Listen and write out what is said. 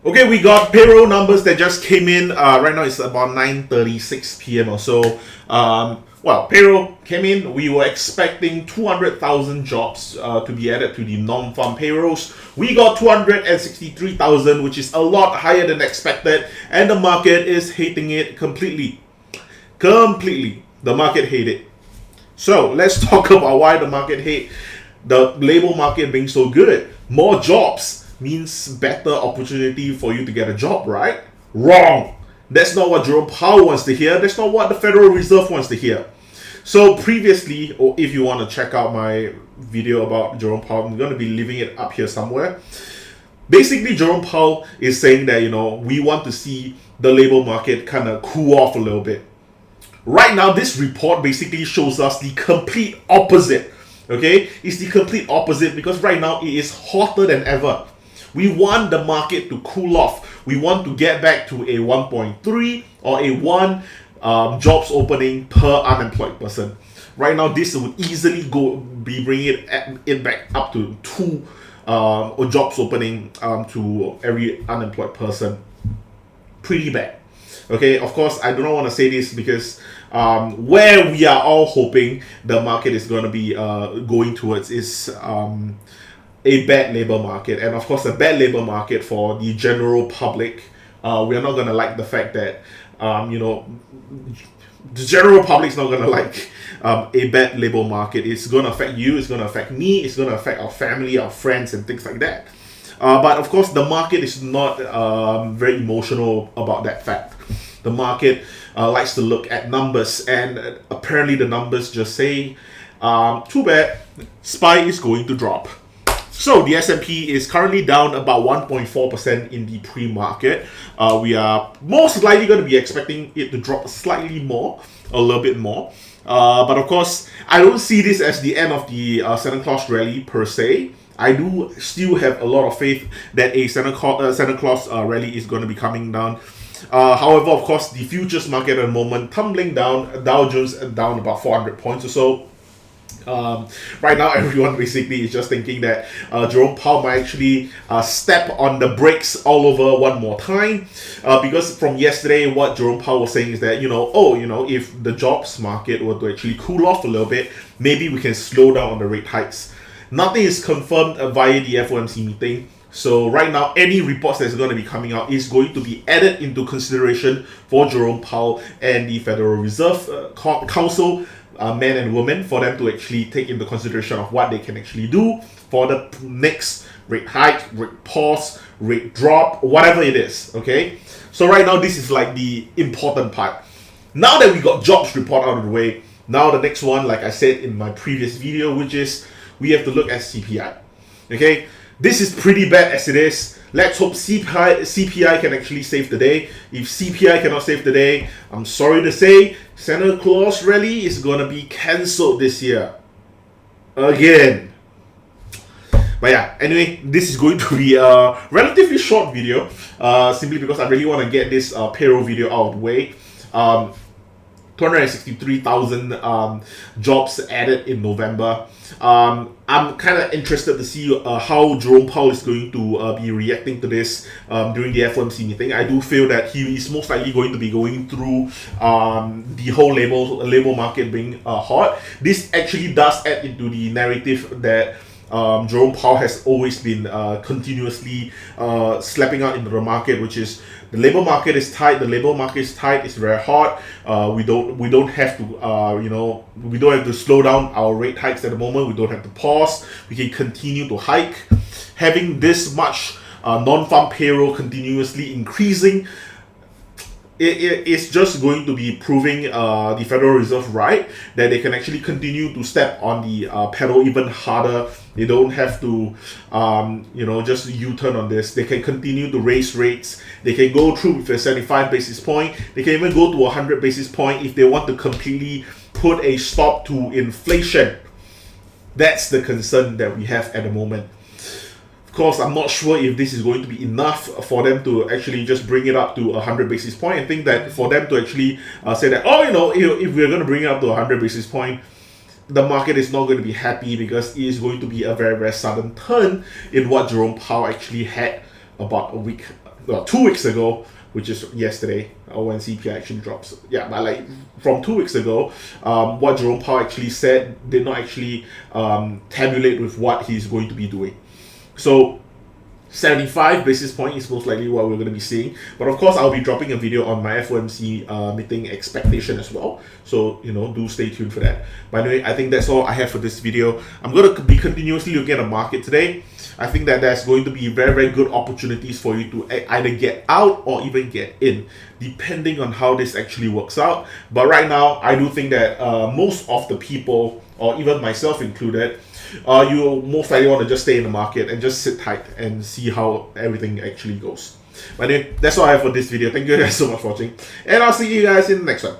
Okay, we got payroll numbers that just came in. Right now it's about 9:36 p.m. or so. Well, payroll came in. We were expecting 200,000 jobs to be added to the non-farm payrolls. We got 263,000, which is a lot higher than expected, and the market is hating it completely. Completely. The market hate it. So let's talk about why the market hate the labor market being so good. More jobs means better opportunity for you to get a job, right? Wrong. That's not what Jerome Powell wants to hear. That's not what the Federal Reserve wants to hear. So previously, or if you want to check out my video about Jerome Powell, I'm going to be leaving it up here somewhere. Basically, Jerome Powell is saying that, we want to see the labor market kind of cool off a little bit. Right now, this report basically shows us the complete opposite. Okay? It's the complete opposite because right now it is hotter than ever. We want the market to cool off. We want to get back to a 1.3 or a 1 jobs opening per unemployed person. Right now, this would easily be bringing it back up to 2 jobs opening to every unemployed person. Pretty bad. Okay, of course, I do not want to say this because where we are all hoping the market is going to be going towards is a bad labor market, and of course a bad labor market for the general public. We are not going to like the fact that the general public is not going to like a bad labor market. It's going to affect you, it's going to affect me, it's going to affect our family, our friends, and things like that. But of course the market is not very emotional about that fact. The market likes to look at numbers, and apparently the numbers just say too bad, SPY is going to drop. So the S&P is currently down about 1.4% in the pre-market. We are most likely going to be expecting it to drop slightly more, a little bit more. But of course, I don't see this as the end of the Santa Claus rally per se. I do still have a lot of faith that a Santa Claus rally is going to be coming down. However, of course, the futures market at the moment tumbling down, Dow Jones down about 400 points or so. Right now, everyone basically is just thinking that Jerome Powell might actually step on the brakes all over one more time, because from yesterday, what Jerome Powell was saying is that if the jobs market were to actually cool off a little bit, maybe we can slow down on the rate hikes. Nothing is confirmed via the FOMC meeting. So right now, any reports that's going to be coming out is going to be added into consideration for Jerome Powell and the Federal Reserve Council, men and women, for them to actually take into consideration of what they can actually do for the next rate hike, rate pause, rate drop, whatever it is. Okay, so right now this is like the important part. Now that we got jobs report out of the way, now the next one, like I said in my previous video, which is we have to look at CPI. Okay, this is pretty bad as it is. Let's hope CPI can actually save the day. If CPI cannot save the day, I'm sorry to say, Santa Claus rally is going to be cancelled this year. Again. But yeah, anyway, this is going to be a relatively short video, simply because I really want to get this payroll video out of the way. 263,000 jobs added in November. I'm kind of interested to see how Jerome Powell is going to be reacting to this during the FOMC meeting. I do feel that he is most likely going to be going through the whole labor market being hot. This actually does add into the narrative that Jerome Powell has always been continuously slapping out into the market, which is the labor market is tight. The labor market is tight. It's very hot. We don't have to we don't have to slow down our rate hikes at the moment. We don't have to pause. We can continue to hike. Having this much non-farm payroll continuously increasing, it's just going to be proving the Federal Reserve right, that they can actually continue to step on the pedal even harder. They don't have to just U-turn on this. They can continue to raise rates. They can go through with a 75 basis point. They can even go to 100 basis point if they want to completely put a stop to inflation. That's the concern that we have at the moment. Of course, I'm not sure if this is going to be enough for them to actually just bring it up to 100 basis point. I think that for them to actually say that, if we're going to bring it up to 100 basis point, the market is not going to be happy, because it is going to be a very, very sudden turn in what Jerome Powell actually had about a week well, 2 weeks ago, which is yesterday, when CPI actually drops. Yeah, but like from 2 weeks ago, what Jerome Powell actually said did not actually tabulate with what he's going to be doing. So 75 basis point is most likely what we're going to be seeing. But of course, I'll be dropping a video on my FOMC meeting expectation as well. So, do stay tuned for that. By the way, I think that's all I have for this video. I'm going to be continuously looking at the market today. I think that there's going to be very, very good opportunities for you to either get out or even get in, depending on how this actually works out. But right now, I do think that most of the people, or even myself included, you most likely want to just stay in the market and just sit tight and see how everything actually goes. But anyway, that's all I have for this video. Thank you guys so much for watching, and I'll see you guys in the next one.